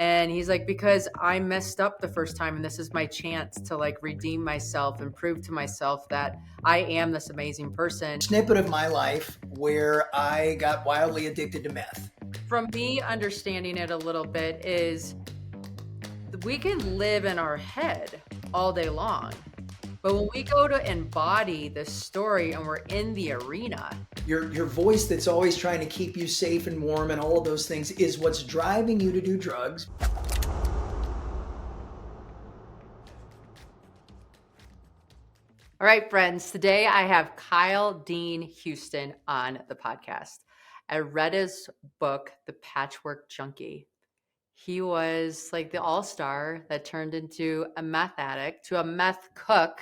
And he's like, because I messed up the first time and this is my chance to like redeem myself and prove to myself that I am this amazing person. Snippet of my life where I got wildly addicted to meth. From me understanding it a little bit is we can live in our head all day long. But when we go to embody the story and we're in the arena, Your voice that's always trying to keep you safe and warm and all of those things is what's driving you to do drugs. all right, friends, today I have Kyle Dean Houston on the podcast. I read his book, The Patchwork Junkie. He was like the all-star that turned into a meth addict to a meth cook,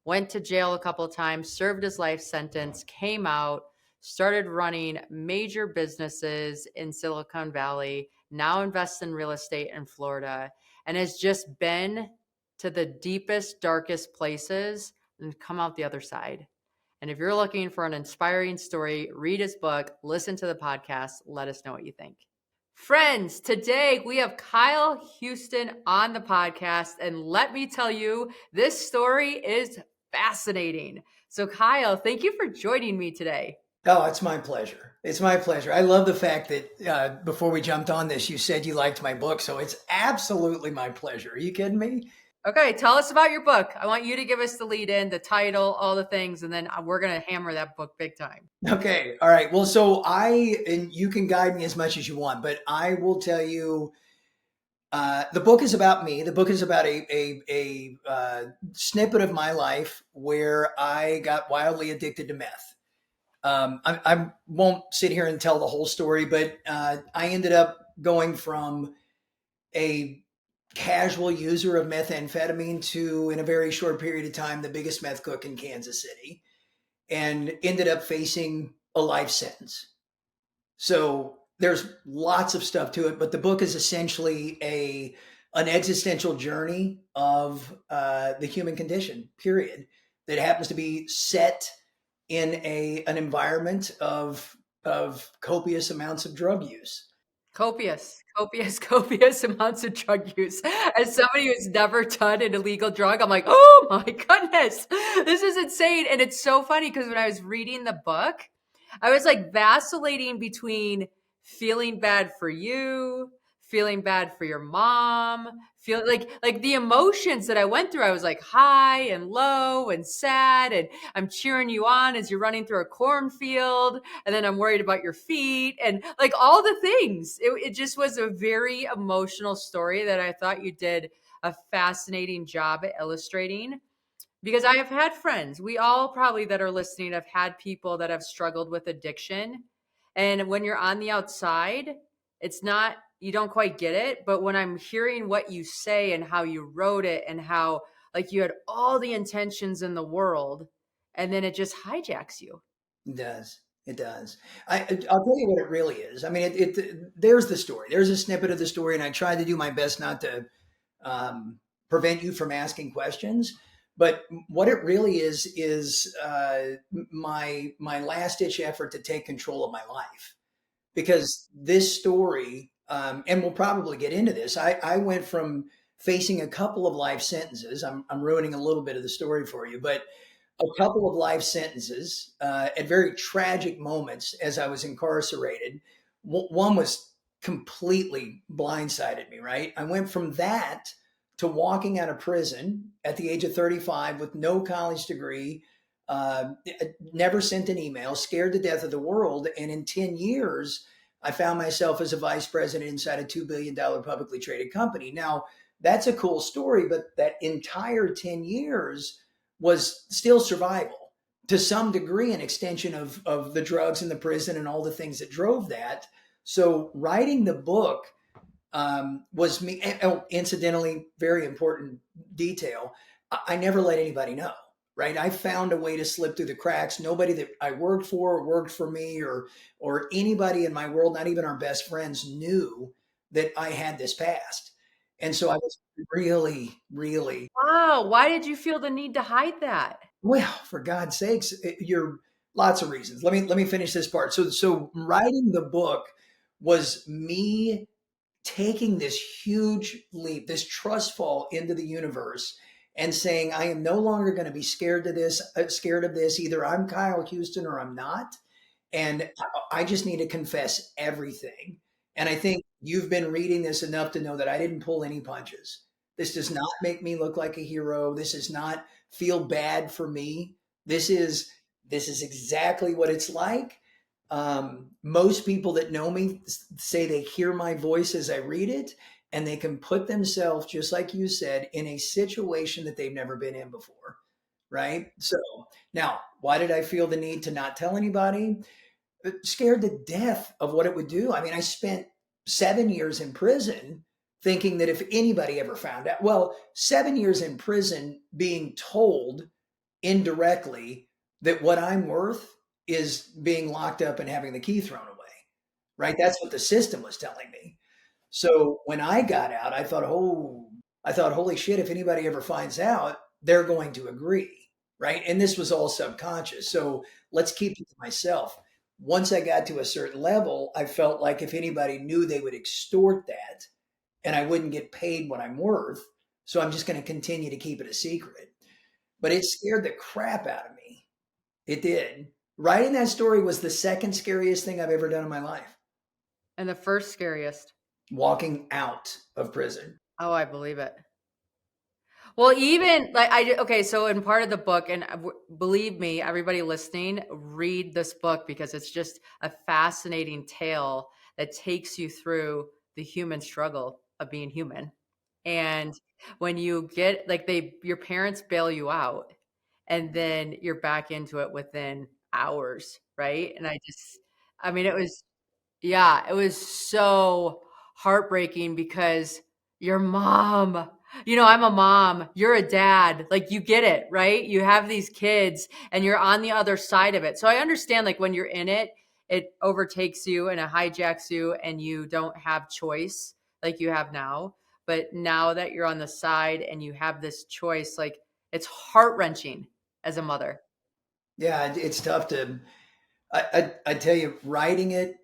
went to jail a couple of times, served his life sentence, came out, started running major businesses in Silicon Valley, now invests in real estate in Florida, and has just been to the deepest, darkest places and come out the other side. And if you're looking for an inspiring story, read his book, listen to the podcast, let us know what you think. Friends, today we have Kyle Houston on the podcast, and let me tell you, this story is fascinating. So, Kyle, thank you for joining me today. Oh, it's my pleasure. It's my pleasure. I love the fact that before we jumped on this, you said you liked my book. So it's absolutely my pleasure. Are you kidding me? Okay, tell us about your book. I want you to give us the lead in, the title, all the things, and then we're going to hammer that book big time. Okay. All right. Well, so and you can guide me as much as you want, but I will tell you the book is about me. The book is about a snippet of my life where I got wildly addicted to meth. I won't sit here and tell the whole story, but I ended up going from a casual user of methamphetamine to, in a very short period of time, the biggest meth cook in Kansas City, and ended up facing a life sentence. So there's lots of stuff to it, but the book is essentially an existential journey of the human condition, period, that happens to be set in an environment of copious amounts of drug use. Copious amounts of drug use. As somebody who's never done an illegal drug, I'm like, oh my goodness, this is insane. And it's so funny because when I was reading the book, I was like vacillating between feeling bad for you, feeling bad for your mom, feel like the emotions that I went through. I was like high and low and sad, and I'm cheering you on as you're running through a cornfield, and then I'm worried about your feet and like all the things. It just was a very emotional story that I thought you did a fascinating job at illustrating. Because I have had friends, we all probably that are listening have had people that have struggled with addiction. And when you're on the outside, it's not, you don't quite get it. But when I'm hearing what you say and how you wrote it and how like you had all the intentions in the world and then it just hijacks you. It does. It does. I'll tell you what it really is. I mean, there's the story. There's a snippet of the story, and I tried to do my best not to prevent you from asking questions. But what it really is my last ditch effort to take control of my life, because this story, and we'll probably get into this. I went from facing a couple of life sentences. I'm ruining a little bit of the story for you, but a couple of life sentences at very tragic moments as I was incarcerated. One was completely blindsided me, right? I went from that to walking out of prison at the age of 35 with no college degree, never sent an email, scared to death of the world. And in 10 years, I found myself as a vice president inside a $2 billion publicly traded company. Now, that's a cool story, but that entire 10 years was still survival, to some degree, an extension of the drugs and the prison and all the things that drove that. So writing the book was me. Oh, incidentally, very important detail. I never let anybody know, right? I found a way to slip through the cracks. Nobody that I worked for me, or anybody in my world, not even our best friends, knew that I had this past. And so I was really, really, Wow. Why did you feel the need to hide that? well, for God's sakes, you're lots of reasons. Let me finish this part. So writing the book was me taking this huge leap, this trust fall into the universe, and saying, I am no longer going to be scared of this. Either I'm Kyle Houston or I'm not. And I just need to confess everything. And I think you've been reading this enough to know that I didn't pull any punches. This does not make me look like a hero. This does not feel bad for me. This is exactly what it's like. Most people that know me say they hear my voice as I read it, and they can put themselves, just like you said, in a situation that they've never been in before. Right. So now, why did I feel the need to not tell anybody? Scared to death of what it would do. I mean, I spent 7 years in prison thinking that if anybody ever found out, well, 7 years in prison being told indirectly that what I'm worth is being locked up and having the key thrown away, right? That's what the system was telling me. So when I got out, I thought, holy shit, if anybody ever finds out, they're going to agree, right? And this was all subconscious. So let's keep it to myself. Once I got to a certain level, I felt like if anybody knew, they would extort that and I wouldn't get paid what I'm worth. So I'm just going to continue to keep it a secret. But it scared the crap out of me. It did. Writing that story was the second scariest thing I've ever done in my life. And the first scariest. Walking out of prison. Oh, I believe it. Well, even like okay, so in part of the book, and believe me, everybody listening, read this book because it's just a fascinating tale that takes you through the human struggle of being human. And when you get like your parents bail you out, and then you're back into it within hours, right? And I mean, it was yeah, it was so heartbreaking because your mom, I'm a mom, you're a dad, like you get it, right? You have these kids and you're on the other side of it. So I understand like when you're in it, it overtakes you and it hijacks you and you don't have choice like you have now. But now that you're on the side and you have this choice, like it's heart-wrenching as a mother. Yeah, it's tough to. I tell you, writing it.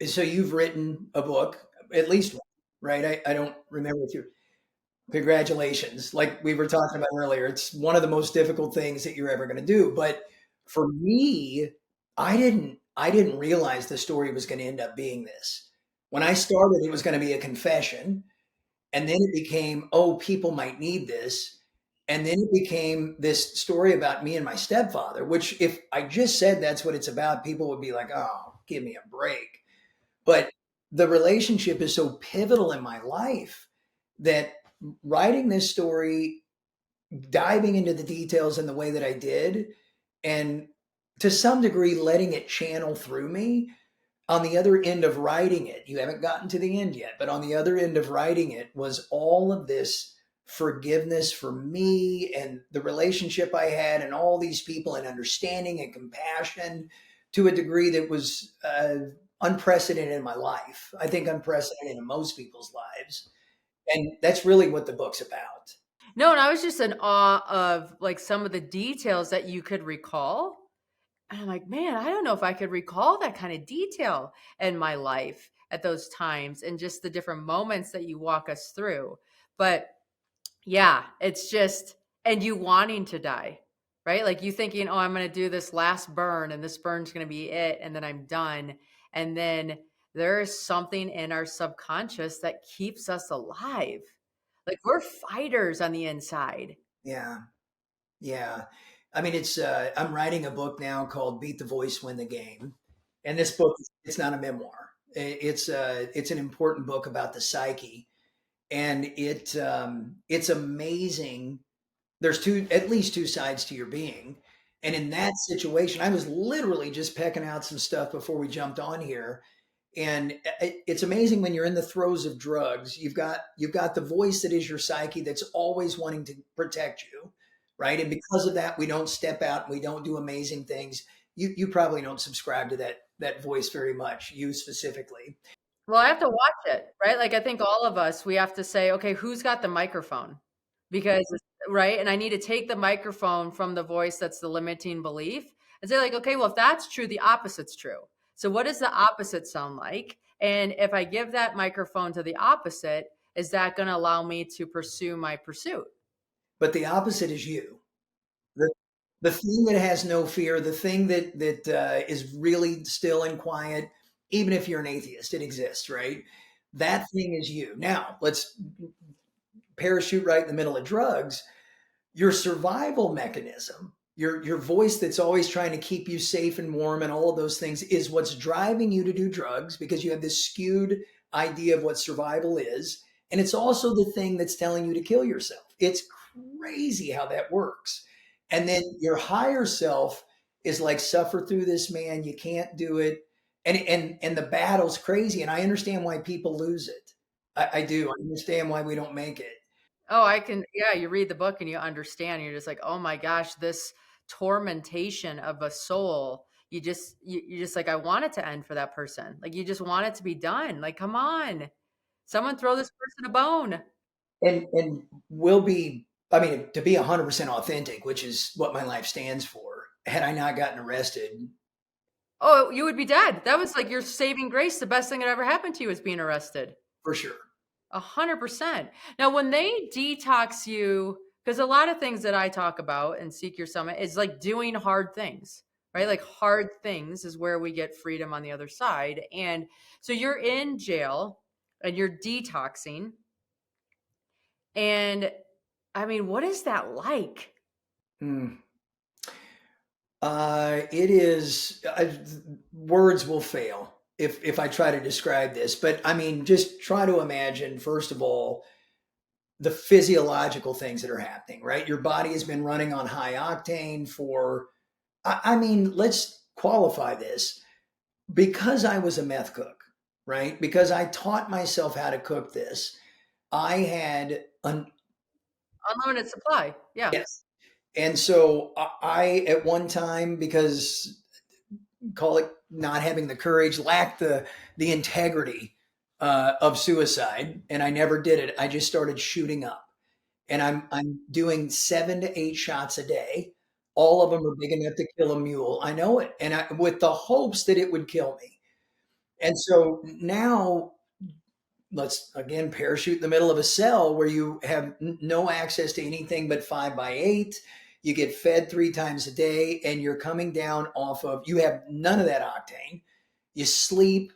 So you've written a book, at least one, right? I don't remember if you. Congratulations. Like we were talking about earlier, it's one of the most difficult things that you're ever going to do. But for me, I didn't realize the story was going to end up being this. When I started, it was going to be a confession, and then it became, oh, people might need this. And then it became this story about me and my stepfather, which if I just said that's what it's about, people would be like, oh, give me a break. But the relationship is so pivotal in my life that writing this story, diving into the details in the way that I did, and to some degree letting it channel through me, on the other end of writing it, you haven't gotten to the end yet, but on the other end of writing it was all of this forgiveness for me and the relationship I had and all these people and understanding and compassion to a degree that was unprecedented in my life. I think unprecedented in most people's lives. And that's really what the book's about. No, and I was just in awe of like some of the details that you could recall. And I'm like, man, I don't know if I could recall that kind of detail in my life at those times and just the different moments that you walk us through. But yeah, it's just, and you wanting to die, right? Like you thinking, oh, I'm going to do this last burn and this burn's going to be it. And then I'm done. And then there is something in our subconscious that keeps us alive. Like we're fighters on the inside. Yeah. Yeah. I mean, I'm writing a book now called Beat the Voice, Win the Game. And this book, it's not a memoir. It's an important book about the psyche. And it's amazing. There's at least two sides to your being. And in that situation, I was literally just pecking out some stuff before we jumped on here. And it's amazing when you're in the throes of drugs, you've got the voice that is your psyche that's always wanting to protect you, right? And because of that, we don't step out and we don't do amazing things. You probably don't subscribe to that voice very much, you specifically. Well, I have to watch it, right? Like I think all of us, we have to say, okay, who's got the microphone? Because right, and I need to take the microphone from the voice that's the limiting belief and say like, okay, well, if that's true, the opposite's true. So what does the opposite sound like? And if I give that microphone to the opposite, is that going to allow me to pursue my pursuit? But the opposite is you. The, the thing that has no fear, the thing that is really still and quiet, even if you're an atheist, it exists, right? That thing is you. Now, let's parachute right in the middle of drugs. Your survival mechanism, your voice that's always trying to keep you safe and warm and all of those things is what's driving you to do drugs because you have this skewed idea of what survival is. And it's also the thing that's telling you to kill yourself. It's crazy how that works. And then your higher self is like, suffer through this, man. You can't do it. And the battle's crazy. And I understand why people lose it. I do. I understand why we don't make it. Oh, I can, yeah, you read the book and you understand. You're just like, oh my gosh, this tormentation of a soul. You're just like, I want it to end for that person. Like, you just want it to be done. Like, come on, someone throw this person a bone. And will be, I mean, to be 100% authentic, which is what my life stands for, had I not gotten arrested, Oh, you would be dead. That was like your saving grace. The best thing that ever happened to you was being arrested. for sure. 100%. Now, when they detox you, because a lot of things that I talk about in Seek Your Summit is like doing hard things, right? Like hard things is where we get freedom on the other side. And so you're in jail and you're detoxing. And I mean, what is that like? Hmm. It is, words will fail if I try to describe this, but I mean, just try to imagine, first of all, the physiological things that are happening, right? Your body has been running on high octane for, I mean, let's qualify this. Because I was a meth cook, right? Because I taught myself how to cook this, I had an Unlimited supply. Yeah. yes. And so I at one time, because call it not having the courage, lacked the integrity of suicide, and I never did it. I just started shooting up, and I'm doing 7 to 8 shots a day. All of them are big enough to kill a mule. I know it, and with the hopes that it would kill me. And so now let's again parachute in the middle of a cell where you have no access to anything but 5 by 8. You get fed 3 times a day, and you're coming down off of, you have none of that octane. You sleep.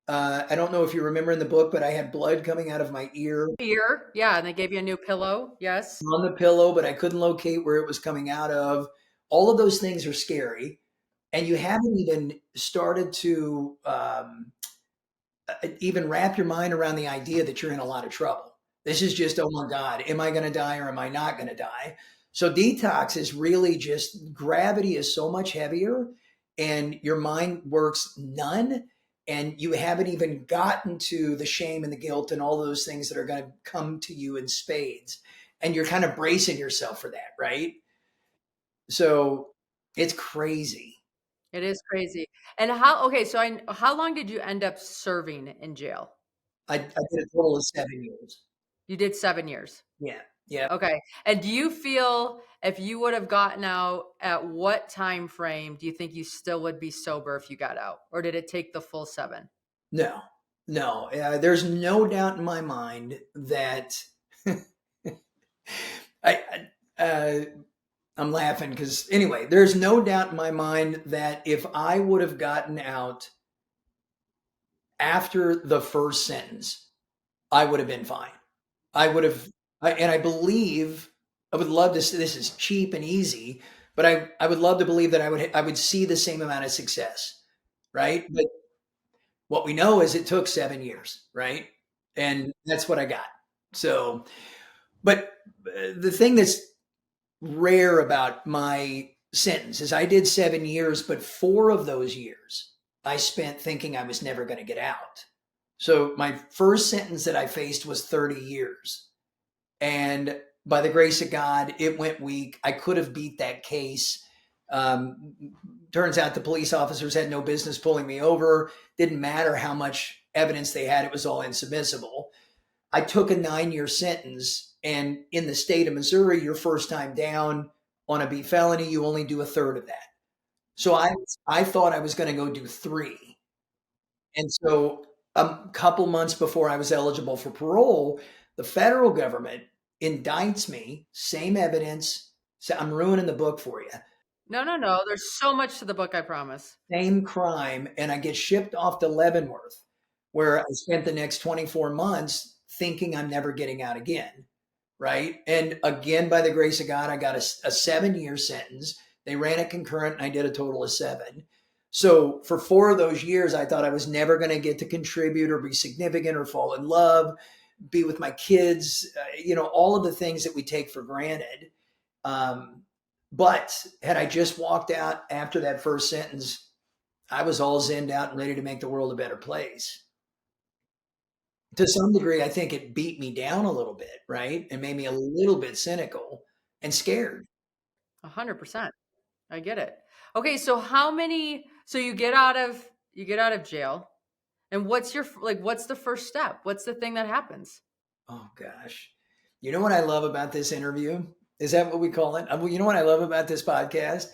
I don't know if you remember in the book, but I had blood coming out of my ear Ear. Yeah. And they gave you a new pillow. Yes. on the pillow, but I couldn't locate where it was coming out of. All of those things are scary. And you haven't even started to even wrap your mind around the idea that you're in a lot of trouble. This is just, oh my God, am I going to die or am I not going to die? So detox is really just, gravity is so much heavier and your mind works none. And you haven't even gotten to the shame and the guilt and all those things that are going to come to you in spades. And you're kind of bracing yourself for that, right? So it's crazy. It is crazy. And how, okay, so how long did you end up serving in jail? I did a total of 7 years. You did 7 years. Yeah. Yeah. Okay. And do you feel if you would have gotten out, at what time frame do you think you still would be sober if you got out? Or did it take the full 7? No, no. There's no doubt in my mind that I I'm laughing because anyway, there's no doubt in my mind that if I would have gotten out after the first sentence, I would have been fine. I would have, and I believe I would love to. This is cheap and easy, but I would love to believe that I would see the same amount of success, right? But what we know is it took 7 years, right? And that's what I got. So, but the thing that's rare about my sentence is I did 7 years, but 4 of those years I spent thinking I was never going to get out. So my first sentence that I faced was 30 years. And by the grace of God, it went weak. I could have beat that case. Um, Turns out the police officers had no business pulling me over. Didn't matter how much evidence they had, it was all insubmissible. I took a 9 year sentence, and in the state of Missouri, your first time down on a B felony, you only do a third of that. So I thought I was going to go do 3. And so A couple months before I was eligible for parole, the federal government indicts me, same evidence. So I'm ruining the book for you. No, no, no. There's so much to the book, I promise. Same crime, and I get shipped off to Leavenworth, where I spent the next 24 months thinking I'm never getting out again. Right. And again, by the grace of God, I got a 7-year sentence. They ran it concurrent and I did a total of 7. So for 4 of those years, I thought I was never going to get to contribute or be significant or fall in love, be with my kids, all of the things that we take for granted. Um, but had I just walked out after that first sentence, I was all zenned out and ready to make the world a better place. To some degree, I think it beat me down a little bit, right? And made me a little bit cynical and scared. 100%. I get it. Okay, so you get out of jail, and what's the first step? What's the thing that happens? Oh gosh. You know what I love about this interview? Is that what we call it? You know what I love about this podcast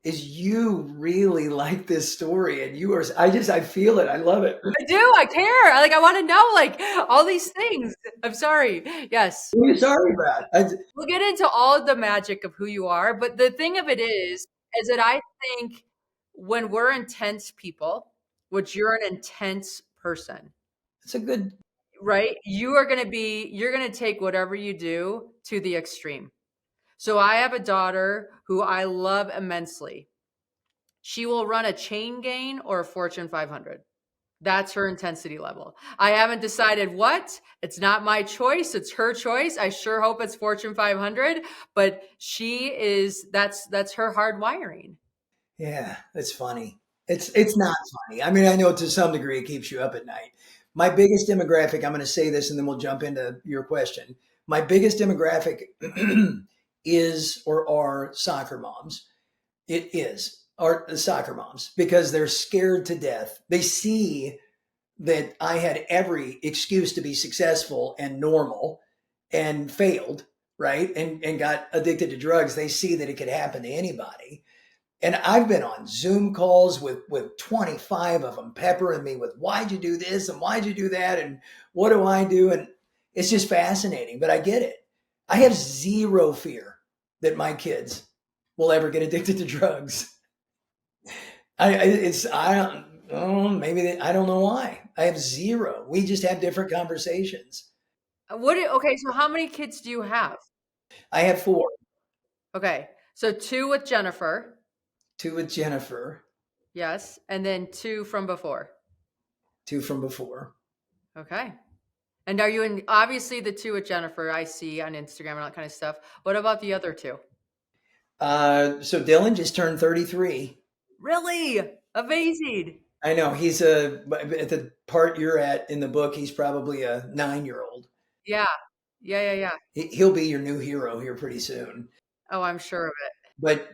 is you really like this story and I feel it. I love it. I do. I care. I want to know all these things. I'm sorry. Yes. What are you sorry about? We'll get into all of the magic of who you are, but the thing of it is that I think when we're intense people, which you're an intense person, It's a good, right? You're going to take whatever you do to the extreme. So I have a daughter who I love immensely. She will run a chain gang or a Fortune 500. That's her intensity level. I haven't decided what. It's not my choice. It's her choice. I sure hope it's Fortune 500, but that's her hard wiring. yeah, it's funny. It's not funny. I mean, I know to some degree it keeps you up at night. My biggest demographic, I'm going to say this and then we'll jump into your question. My biggest demographic is or are soccer moms. It is are soccer moms because they're scared to death. They see that I had every excuse to be successful and normal and failed, right? And got addicted to drugs. They see that it could happen to anybody. And I've been on Zoom calls with 25 of them peppering me with why'd you do this and why'd you do that and what do I do? And it's just fascinating, but I get it. I have zero fear that my kids will ever get addicted to drugs. I don't I don't know why. I have zero. We just have different conversations. Okay, so how many kids do you have? I have 4, Okay. So 2 with Jennifer. 2 with Jennifer, Yes, and then 2 from before. 2 from before. Okay. And are you in obviously the 2 with Jennifer I see on Instagram and all that kind of stuff. What about the other 2? So Dylan just turned 33. Really? Amazing. I know he's at the part you're at in the book. He's probably a 9-year-old. Yeah. Yeah. He'll be your new hero here pretty soon. Oh, I'm sure of it.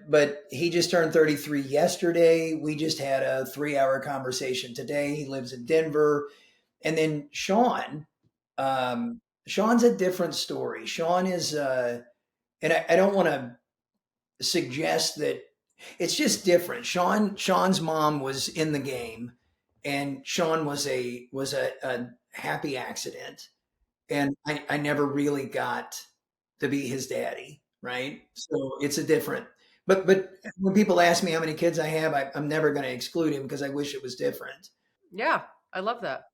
But he just turned 33 yesterday. We just had a 3-hour conversation today. He lives in Denver, and then Sean. Sean's a different story. Sean is, and I don't want to suggest that it's just different. Sean's mom was in the game, and Sean was a happy accident, and I never really got to be his daddy, right? So it's a different. But when people ask me how many kids I have, I'm never going to exclude him because I wish it was different. Yeah, I love that.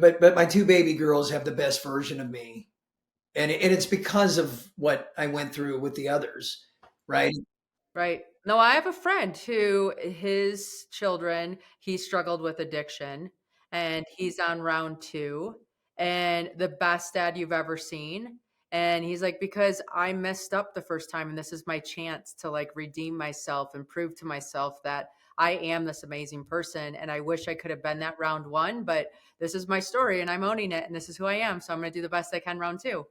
But my 2 baby girls have the best version of me, and it's because of what I went through with the others, right? Right. No, I have a friend who his children, he struggled with addiction and he's on round 2 and the best dad you've ever seen. And he's like, because I messed up the first time and this is my chance to redeem myself and prove to myself that I am this amazing person. And I wish I could have been that round 1, but this is my story and I'm owning it and this is who I am. So I'm going to do the best I can round 2.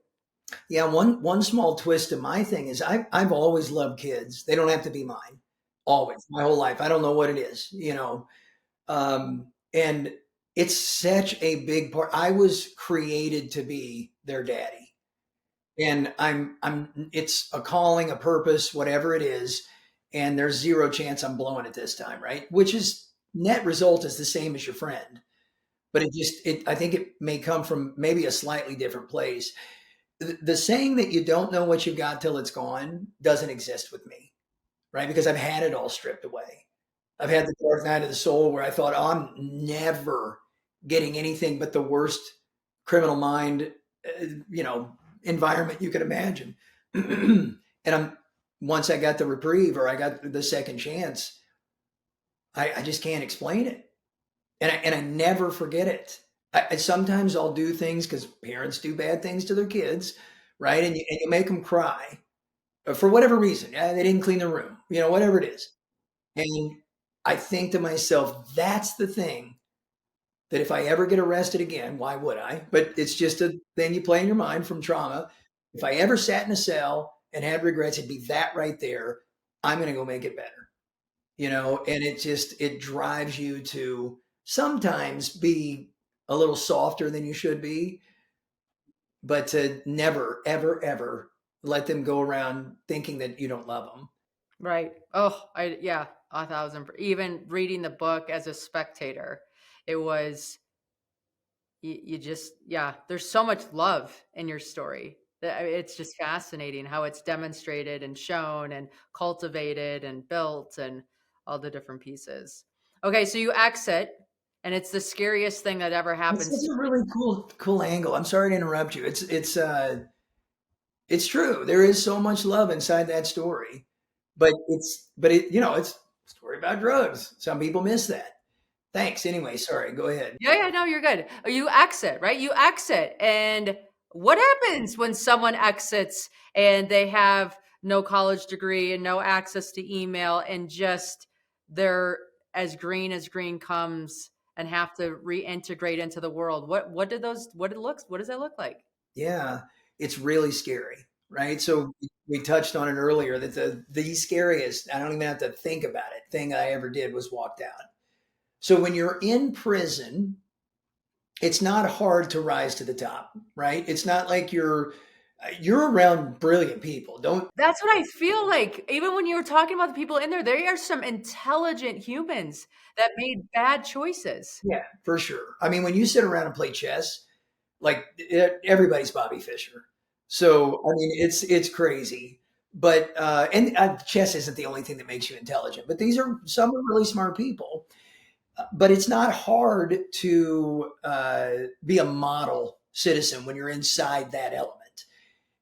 Yeah, one small twist to my thing is I've always loved kids. They don't have to be mine. Always, my whole life. I don't know what it is, and it's such a big part. I was created to be their daddy, and I'm. It's a calling, a purpose, whatever it is, and there's zero chance I'm blowing it this time, right? Which is net result is the same as your friend. but I think it may come from maybe a slightly different place. The saying that you don't know what you've got till it's gone doesn't exist with me, right? Because I've had it all stripped away. I've had the dark night of the soul where I thought, oh, I'm never getting anything but the worst criminal mind, you know, environment you could imagine. And once I got the reprieve or I got the second chance, I just can't explain it. And I never forget it. Sometimes I'll do things because parents do bad things to their kids, right? And you make them cry for whatever reason. They didn't clean the room, you know, whatever it is. And I think to myself, that's the thing that if I ever get arrested again, why would I? But it's just a thing you play in your mind from trauma. If I ever sat in a cell and had regrets, it'd be that right there. I'm going to go make it better, you know? And it drives you to sometimes be a little softer than you should be, but to never, ever, ever let them go around thinking that you don't love them. Right. Oh, yeah, 1,000. Even reading the book as a spectator, it was, you just, yeah, there's so much love in your story. It's just fascinating how it's demonstrated and shown and cultivated and built and all the different pieces. Okay, so you exit, and it's the scariest thing that ever It's happens such to a me. really cool angle. I'm sorry to interrupt you. It's true. There is so much love inside that story, but it's a story about drugs. Some people miss that. Thanks. Anyway, sorry. Go ahead. Yeah, yeah, no, you're good. You exit, right? You exit. And what happens when someone exits and they have no college degree and no access to email and just they're as green comes and have to reintegrate into the world? What does that look like? Yeah, it's really scary, right? So we touched on it earlier that the scariest, I don't even have to think about it, thing I ever did was walked out. So when you're in prison, it's not hard to rise to the top, right? It's not like you're around brilliant people. Don't That's what I feel like. Even when you were talking about the people in there, there are some intelligent humans that made bad choices. Yeah, for sure. I mean, when you sit around and play chess, like everybody's Bobby Fischer. So I mean, it's crazy. But chess isn't the only thing that makes you intelligent. But these are some are really smart people. But it's not hard to be a model citizen when you're inside that element.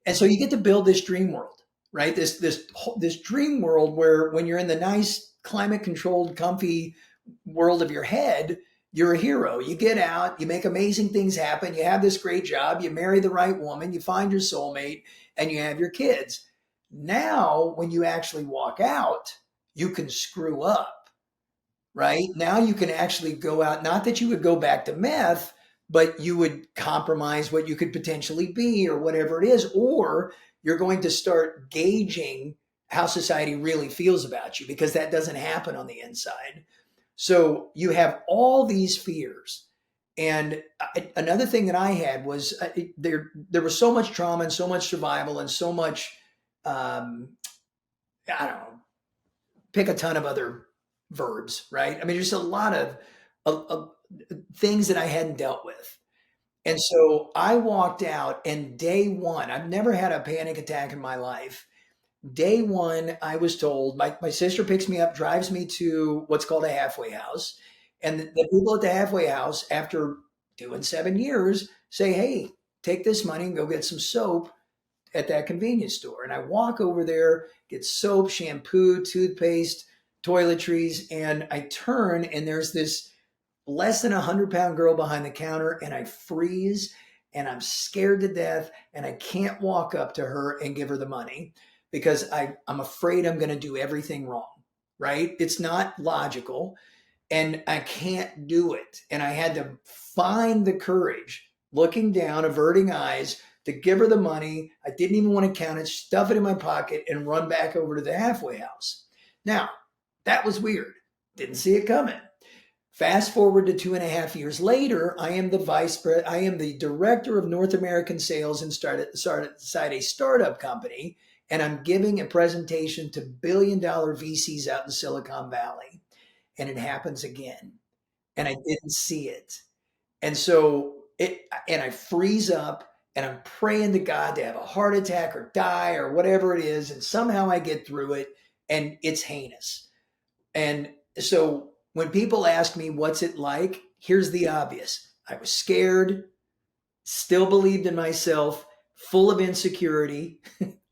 And so you get to build this dream world, right? This dream world where when you're in the nice climate controlled, comfy world of your head, you're a hero. You get out, you make amazing things happen, you have this great job, you marry the right woman, you find your soulmate, and you have your kids. Now, when you actually walk out, you can screw up, right? Now you can actually go out, not that you would go back to meth, but you would compromise what you could potentially be or whatever it is, or you're going to start gauging how society really feels about you because that doesn't happen on the inside. So you have all these fears. And another thing that I had was there was so much trauma and so much survival and so much, I don't know, pick a ton of other verbs, right? I mean, there's a lot of things that I hadn't dealt with. And so I walked out, and day one, I've never had a panic attack in my life. Day one, I was told my sister picks me up, drives me to what's called a halfway house. And the people at the halfway house, after doing 7 years, say, hey, take this money and go get some soap at that convenience store. And I walk over there, get soap, shampoo, toothpaste, toiletries, and I turn and there's this less than 100-pound girl behind the counter, and I freeze and I'm scared to death and I can't walk up to her and give her the money because I'm afraid I'm going to do everything wrong, right? It's not logical and I can't do it. And I had to find the courage, looking down, averting eyes, to give her the money. I didn't even want to count it, stuff it in my pocket, and run back over to the halfway house. Now, that was weird. Didn't see it coming. Fast forward to 2.5 years later, I am the director of North American sales and started a startup company, and I'm giving a presentation to billion-dollar VCs out in Silicon Valley, and it happens again, and I didn't see it. And so and I freeze up and I'm praying to God to have a heart attack or die or whatever it is. And somehow I get through it and it's heinous. And so when people ask me, what's it like? Here's the obvious. I was scared, still believed in myself, full of insecurity.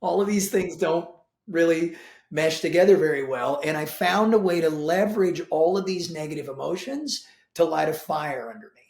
All of these things don't really mesh together very well. And I found a way to leverage all of these negative emotions to light a fire under me.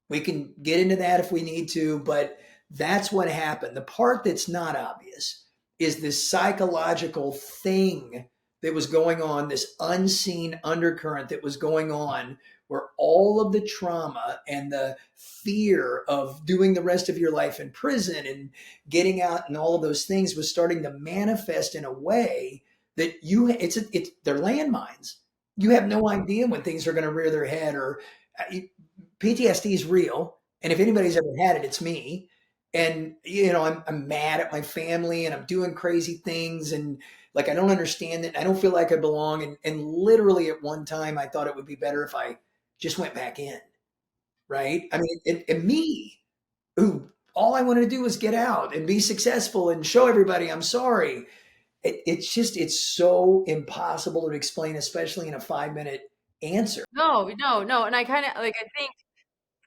We can get into that if we need to, but that's what happened. The part that's not obvious is this psychological thing that was going on, this unseen undercurrent that was going on, where all of the trauma and the fear of doing the rest of your life in prison and getting out and all of those things was starting to manifest in a way that they're landmines. You have no idea when things are going to rear their head, or PTSD is real. And if anybody's ever had it, it's me. And, I'm mad at my family and I'm doing crazy things. And like, I don't understand it. I don't feel like I belong. And literally at one time, I thought it would be better if I just went back in. Right. I mean, and me, who all I wanted to do was get out and be successful and show everybody I'm sorry. It's so impossible to explain, especially in a 5-minute answer. No, no, no. And I kind of like, I think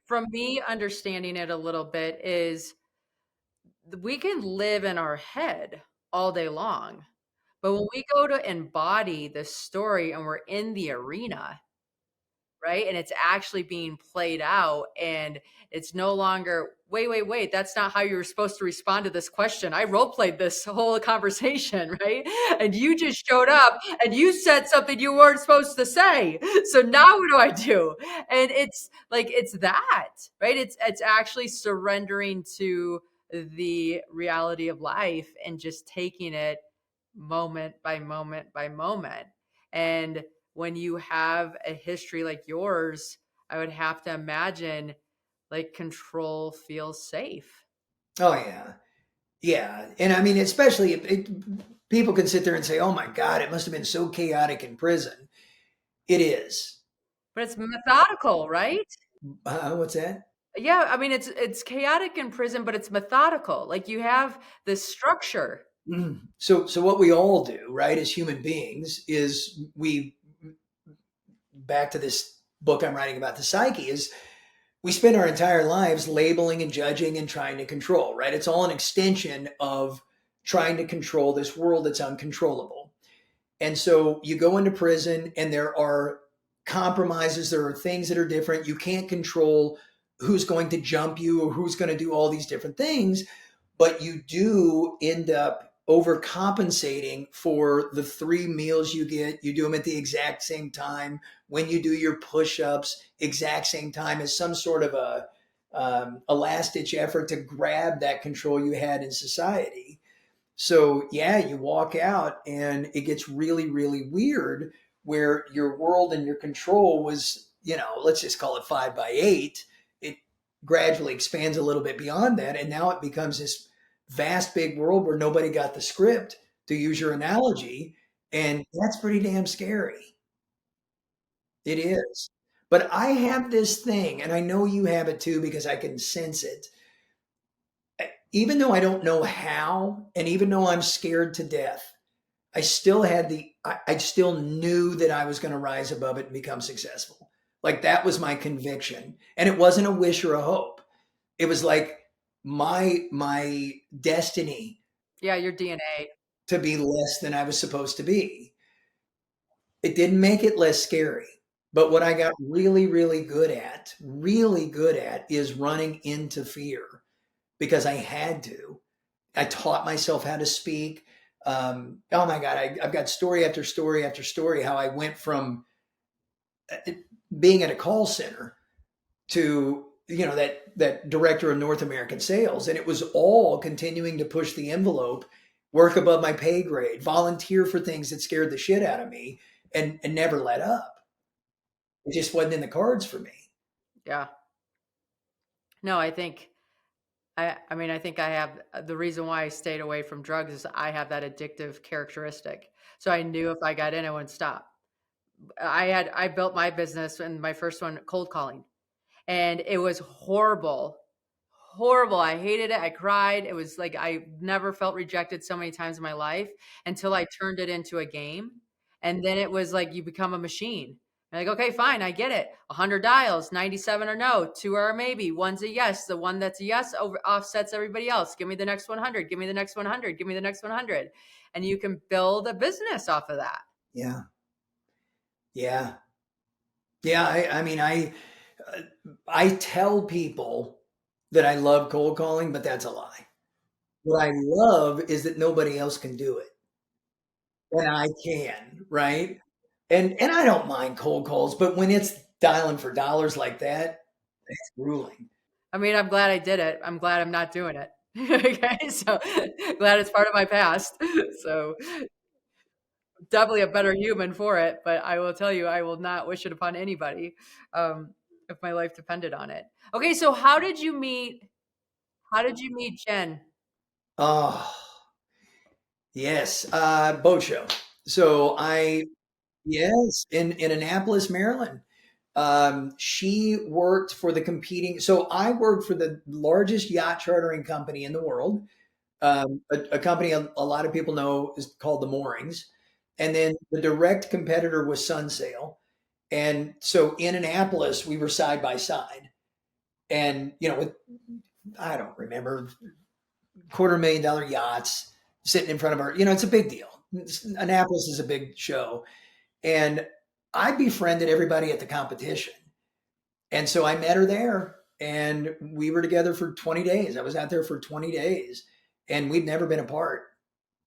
from me understanding it a little bit is we can live in our head all day long. But when we go to embody the story and we're in the arena, right? And it's actually being played out and it's no longer, wait, that's not how you were supposed to respond to this question. I role played this whole conversation, right? And you just showed up and you said something you weren't supposed to say. So now what do I do? And it's like it's that, right? It's actually surrendering to the reality of life and just taking it moment by moment by moment. And when you have a history like yours, I would have to imagine like control feels safe. Oh yeah. Yeah. And I mean, especially people can sit there and say, oh my God, it must have been so chaotic in prison. It is. But it's methodical, right? What's that? Yeah, I mean it's chaotic in prison, but it's methodical. Like you have this structure. So what we all do, right, as human beings, is we back to this book I'm writing about the psyche is we spend our entire lives labeling and judging and trying to control, right? It's all an extension of trying to control this world that's uncontrollable. And so you go into prison and there are compromises, there are things that are different. You can't control who's going to jump you or who's going to do all these different things, but you do end up overcompensating for the 3 meals you get. You do them at the exact same time. When you do your push-ups, exact same time, as some sort of a last-ditch effort to grab that control you had in society. So yeah, you walk out and it gets really, really weird where your world and your control was, let's just call it 5 by 8. It gradually expands a little bit beyond that. And now it becomes this vast, big world where nobody got the script, to use your analogy. And that's pretty damn scary. It is. But I have this thing, and I know you have it too because I can sense it. Even though I don't know how, and even though I'm scared to death, I still had I still knew that I was going to rise above it and become successful. Like that was my conviction. And it wasn't a wish or a hope. It was like my destiny Yeah, your DNA. to be less than I was supposed to be. It didn't make it less scary. But what I got really, really good at is running into fear because I had to. I taught myself how to speak. Oh my God, I've got story after story after story how I went from being at a call center to that director of North American sales, and it was all continuing to push the envelope, work above my pay grade, volunteer for things that scared the shit out of me, and never let up. It just wasn't in the cards for me. Yeah. No, I mean I think I have the reason why I stayed away from drugs is I have that addictive characteristic. So I knew if I got in I wouldn't stop. I built my business and my first one cold calling. and it was horrible. Horrible. I hated it. I cried. It was like I never felt rejected so many times in my life until I turned it into a game. And then it was like you become a machine. You're like, okay, fine, I get it. 100 dials, 97 are no, 2 are a maybe, one's a yes. The one that's a yes offsets everybody else. Give me the next 100. Give me the next 100. Give me the next 100. And you can build a business off of that. Yeah. Yeah. Yeah. I mean, I tell people that I love cold calling, but that's a lie. What I love is that nobody else can do it, and I can, right? And I don't mind cold calls, but when it's dialing for dollars like that, it's grueling. I mean, I'm glad I did it. I'm glad I'm not doing it. Okay, so glad it's part of my past. So definitely a better human for it, but I will tell you, I will not wish it upon anybody um, if my life depended on it. Okay, so how did you meet? How did you meet Jen? Oh, yes, boat show. So yes, in Annapolis, Maryland. She worked for the competing. So I worked for the largest yacht chartering company in the world. A company a lot of people know is called the Moorings, and then the direct competitor was Sunsail. And so in Annapolis, we were side by side, and with I don't remember $250,000 yachts sitting in front of our. It's a big deal. Annapolis is a big show, and I befriended everybody at the competition. And so I met her there and we were together for 20 days. I was out there for 20 days and we've never been apart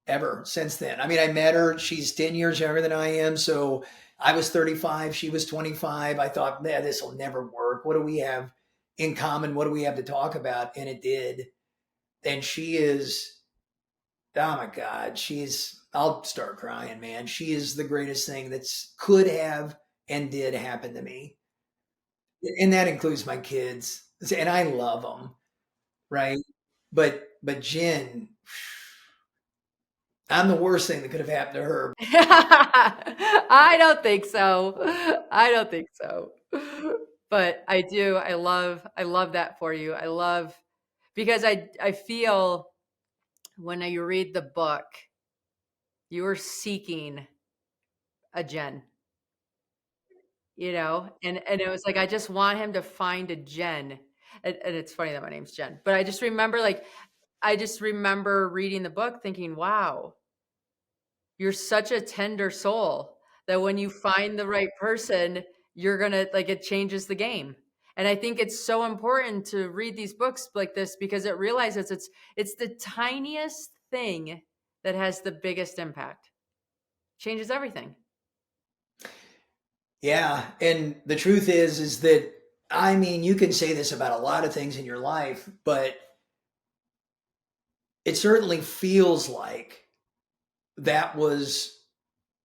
ever since then. I mean, I met her, she's 10 years younger than I am. So I was 35, she was 25. I thought, man, this will never work. What do we have in common? What do we have to talk about? And it did. And she is, oh my God, I'll start crying, man. She is the greatest thing that's could have and did happen to me. And that includes my kids, and I love them, right? But Jen, I'm the worst thing that could have happened to her. I don't think so. I don't think so. But I do. I love that for you. I love because I feel when you read the book, you are seeking a Jen, and it was like I just want him to find a Jen. And it's funny that my name's Jen, but I just remember reading the book thinking, wow, you're such a tender soul that when you find the right person, you're gonna like it changes the game. And I think it's so important to read these books like this because it realizes it's the tiniest thing that has the biggest impact. Changes everything. Yeah, and the truth is that I mean, you can say this about a lot of things in your life, but it certainly feels like that was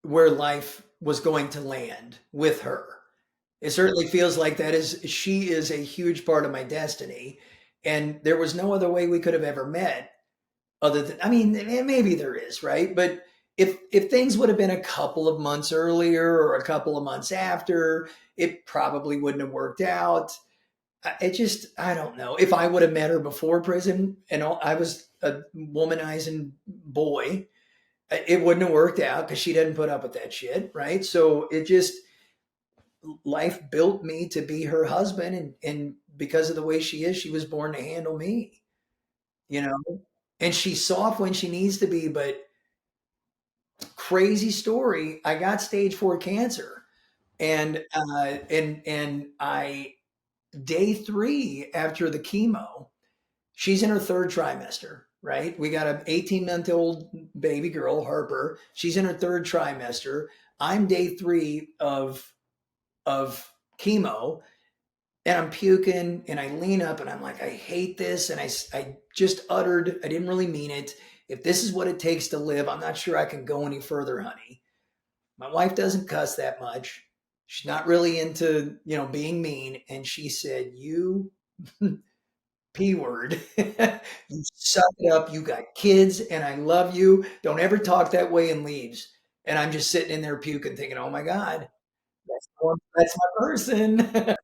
where life was going to land with her. It certainly feels like she is a huge part of my destiny. And there was no other way we could have ever met other than, I mean, maybe there is, right? But if things would have been a couple of months earlier or a couple of months after, it probably wouldn't have worked out. I don't know. If I would have met her before prison and I was a womanizing boy, it wouldn't have worked out because she didn't put up with that shit, right? So life built me to be her husband, and because of the way she is, she was born to handle me, you know. And she's soft when she needs to be, but crazy story. I got stage 4 cancer, and I day 3 after the chemo, she's in her 3rd trimester. Right, we got an 18-month-old baby girl, Harper. She's in her 3rd trimester. I'm day 3 of chemo, and I'm puking, and I lean up and I'm like, I hate this. And I just uttered, I didn't really mean it. If this is what it takes to live, I'm not sure I can go any further, honey. My wife doesn't cuss that much. She's not really into, being mean. And she said, you P word, you suck it up. You got kids and I love you. Don't ever talk that way, and leaves. And I'm just sitting in there puking thinking, oh my God. That's my person.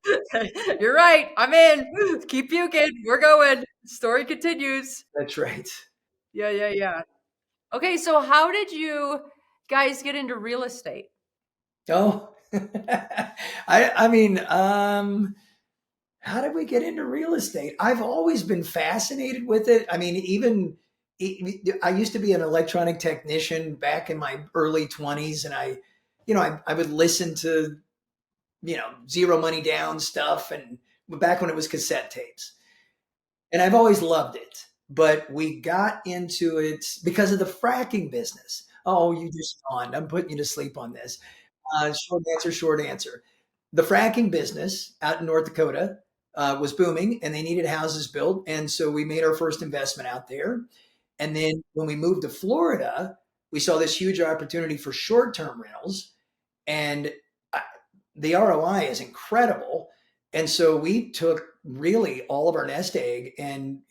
You're right. I'm in. Keep puking. We're going. Story continues. That's right. Yeah, yeah, yeah. Okay, so how did you guys get into real estate? Oh, I mean, how did we get into real estate? I've always been fascinated with it. I mean, I used to be an electronic technician back in my early 20s, and I would listen to, Zero Money Down stuff, and back when it was cassette tapes. And I've always loved it. But we got into it because of the fracking business. Oh, you just yawned. I'm putting you to sleep on this. Short answer, short answer. The fracking business out in North Dakota was booming and they needed houses built. And so we made our first investment out there. And then when we moved to Florida, we saw this huge opportunity for short term rentals. And I- the ROI is incredible. And so we took really all of our nest egg and,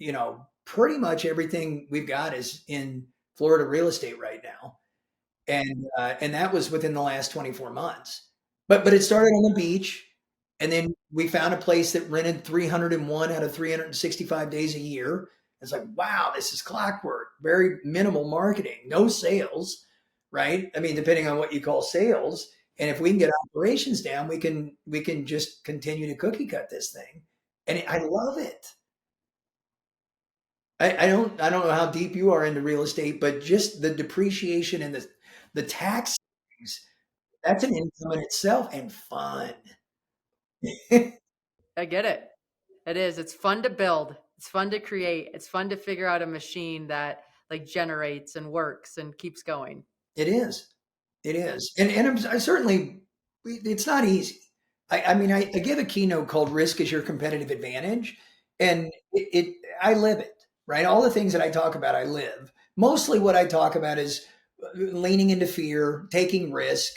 pretty much everything we've got is in Florida real estate right now, and that was within the last 24 months. But it started on the beach, and then we found a place that rented 301 out of 365 days a year. It's like, wow, this is clockwork. Very minimal marketing, no sales, right? I mean, depending on what you call sales. And if we can get operations down, we can just continue to cookie cut this thing. And I love it. I don't know how deep you are into real estate, but just the depreciation and the tax savings, that's an income in itself and fun. I get it. It is. It's fun to build. It's fun to create. It's fun to figure out a machine that like generates and works and keeps going. It is. It is. I certainly, it's not easy. I mean, I give a keynote called Risk is Your Competitive Advantage, and I live it, right? All the things that I talk about, I live. Mostly what I talk about is leaning into fear, taking risk,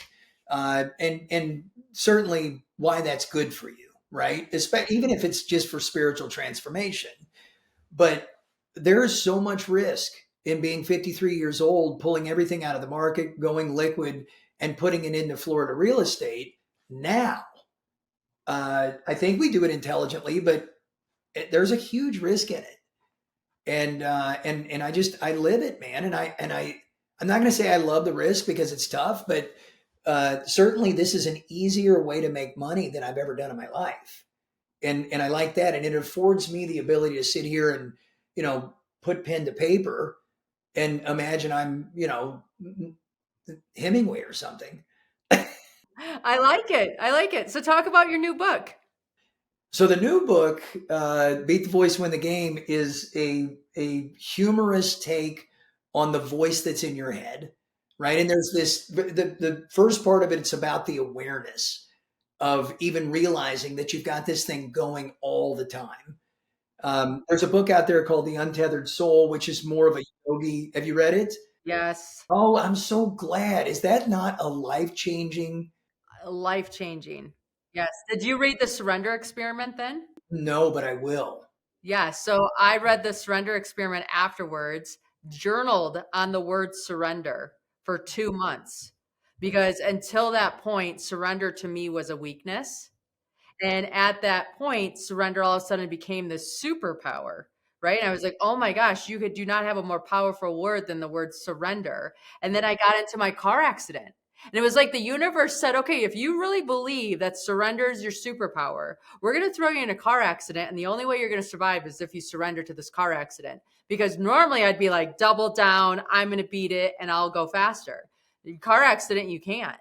and certainly why that's good for you, right? Even if it's just for spiritual transformation. But there is so much risk in being 53 years old, pulling everything out of the market, going liquid, and putting it into Florida real estate. Now, I think we do it intelligently, but there's a huge risk in it, and I live it, man. I'm not going to say I love the risk because it's tough, but certainly this is an easier way to make money than I've ever done in my life, and I like that, and it affords me the ability to sit here and you know put pen to paper and imagine I'm Hemingway or something. I like it. I like it. So talk about your new book. So the new book, "Beat the Voice, Win the Game," is a humorous take on the voice that's in your head, right? And there's this the first part of it. It's about the awareness of even realizing that you've got this thing going all the time. There's a book out there called The Untethered Soul, which is more of a yogi. Have you read it? Yes. Oh, I'm so glad. Is that not a life changing? Life changing. Yes. Did you read the surrender experiment then? No, but I will. Yeah. So I read the surrender experiment afterwards, journaled on the word surrender for 2 months because until that point, surrender to me was a weakness. And at that point, surrender all of a sudden became this superpower, right? And I was like, oh my gosh, do not have a more powerful word than the word surrender. And then I got into my car accident. And it was like the universe said, okay, if you really believe that surrender is your superpower, we're going to throw you in a car accident. And the only way you're going to survive is if you surrender to this car accident. Because normally I'd be like, double down, I'm going to beat it and I'll go faster. The car accident, you can't.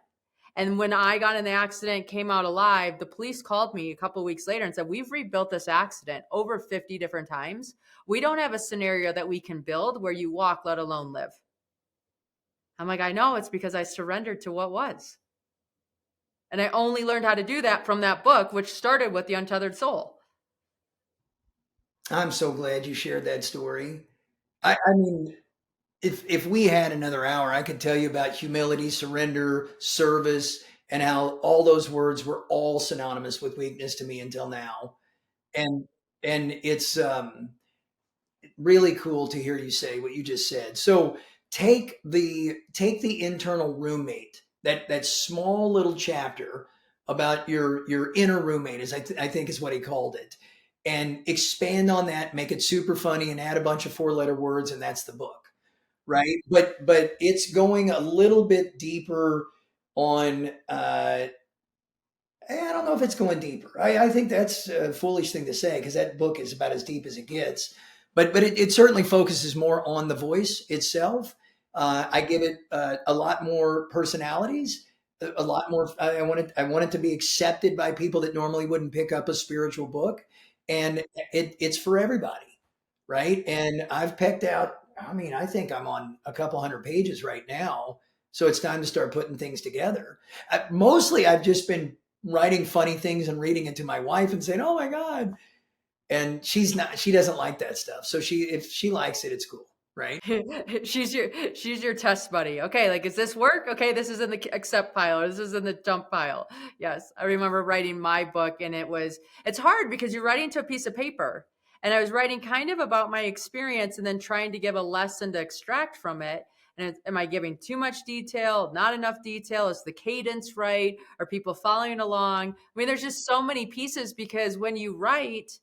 And when I got in the accident, came out alive, the police called me a couple of weeks later and said, we've rebuilt this accident over 50 different times. We don't have a scenario that we can build where you walk, let alone live. I'm like, I know, it's because I surrendered to what was. And I only learned how to do that from that book, which started with The Untethered Soul. I'm so glad you shared that story. I mean, if we had another hour, I could tell you about humility, surrender, service, and how all those words were all synonymous with weakness to me until now. And it's really cool to hear you say what you just said. So take the internal roommate, that small little chapter about your inner roommate, as I think is what he called it, and expand on that, make it super funny, and add a bunch of 4-letter words, and that's the book, right? But it's going a little bit deeper on. I don't know if it's going deeper. I think that's a foolish thing to say because that book is about as deep as it gets. But it certainly focuses more on the voice itself. I give it a lot more personalities, a lot more. I want it to be accepted by people that normally wouldn't pick up a spiritual book, and it's for everybody, right? And I've picked out. I mean, I think I'm on a couple hundred pages right now, so it's time to start putting things together. Mostly, I've just been writing funny things and reading it to my wife and saying, "Oh my god." And she doesn't like that stuff. So if she likes it, it's cool, right? She's your test buddy. Okay, like, is this work? Okay, this is in the accept pile, or this is in the dump pile. Yes, I remember writing my book, and it's hard because you're writing to a piece of paper, and I was writing kind of about my experience, and then trying to give a lesson to extract from it. And am I giving too much detail? Not enough detail? Is the cadence right? Are people following along? I mean, there's just so many pieces because when you write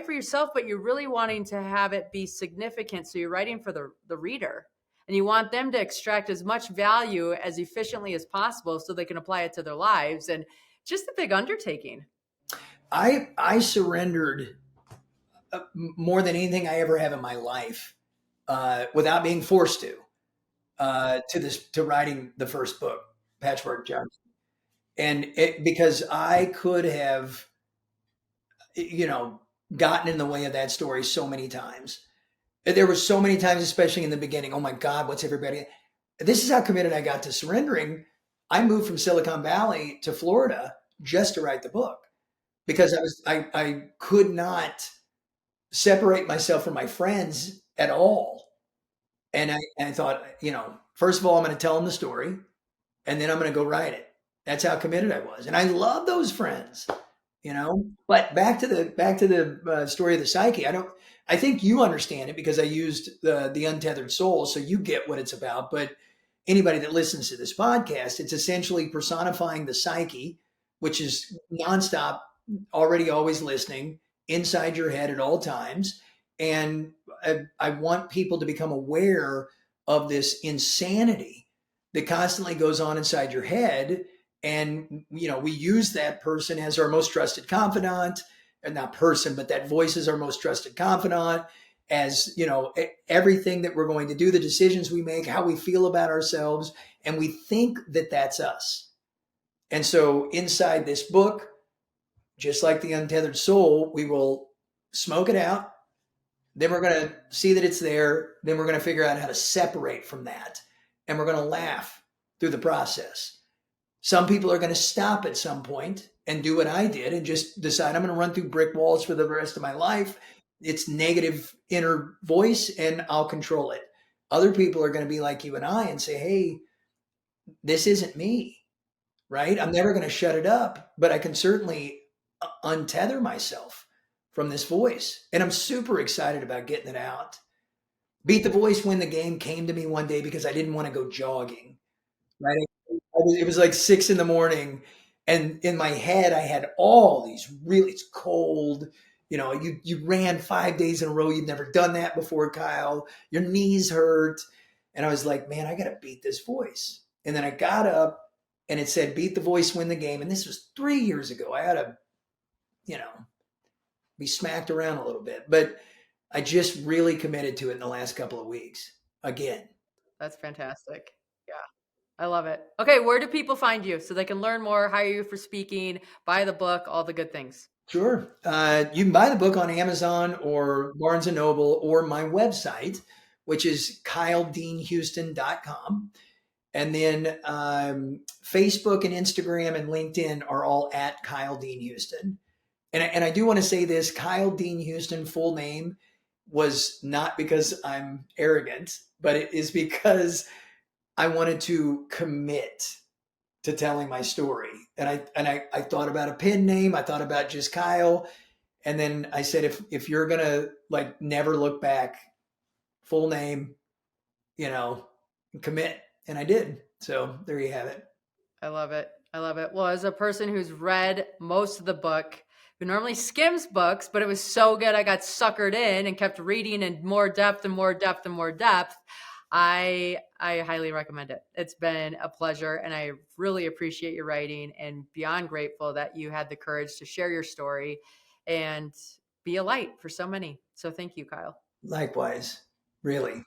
for yourself, but you're really wanting to have it be significant. So you're writing for the reader, and you want them to extract as much value as efficiently as possible so they can apply it to their lives. And just a big undertaking. I surrendered more than anything I ever have in my life without being forced to writing the first book, Patchwork Junkie, and because I could have, you know, gotten in the way of that story so many times. There were so many times, especially in the beginning. Oh my God, what's everybody? This is how committed I got to surrendering. I moved from Silicon Valley to Florida just to write the book because I could not separate myself from my friends at all. And I thought, first of all, I'm going to tell them the story, and then I'm going to go write it. That's how committed I was, and I love those friends. But back to the story of the psyche. I think you understand it because I used the untethered soul, so you get what it's about. But anybody that listens to this podcast, it's essentially personifying the psyche, which is nonstop, already always listening inside your head at all times. And I want people to become aware of this insanity that constantly goes on inside your head. And we use that person as our most trusted confidant, and not person, but that voice is our most trusted confidant, as everything that we're going to do, the decisions we make, how we feel about ourselves, and we think that that's us. And so inside this book, just like the untethered soul, we will smoke it out, then we're going to see that it's there, then we're going to figure out how to separate from that, and we're going to laugh through the process. Some people are going to stop at some point and do what I did and just decide I'm going to run through brick walls for the rest of my life. It's negative inner voice, and I'll control it. Other people are going to be like you and I and say, hey, this isn't me, right? I'm never going to shut it up, but I can certainly untether myself from this voice. And I'm super excited about getting it out. Beat the Voice, Win the Game came to me one day because I didn't want to go jogging, right? It was like 6 a.m, and in my head I had all these really, it's cold. You ran 5 days in a row. You've never done that before, Kyle. Your knees hurt. And I was like, man, I got to beat this voice. And then I got up and it said, beat the voice, win the game. And this was 3 years ago. I had to, be smacked around a little bit, but I just really committed to it in the last couple of weeks again. That's fantastic. Yeah. I love it. Okay, where do people find you so they can learn more, hire you for speaking, buy the book, all the good things? Sure. You can buy the book on Amazon or Barnes and Noble or my website, which is kyledeanhouston.com. And then Facebook and Instagram and LinkedIn are all at Kyle Dean Houston. And I do want to say this, Kyle Dean Houston, full name, was not because I'm arrogant, but it is because I wanted to commit to telling my story. And I thought about a pen name. I thought about just Kyle. And then I said, if you're going to never look back, full name, commit. And I did. So there you have it. I love it. I love it. Well, as a person who's read most of the book, who normally skims books, but it was so good I got suckered in and kept reading in more depth and more depth and more depth. I highly recommend it. It's been a pleasure, and I really appreciate your writing, and beyond grateful that you had the courage to share your story and be a light for so many. So thank you, Kyle. Likewise, really.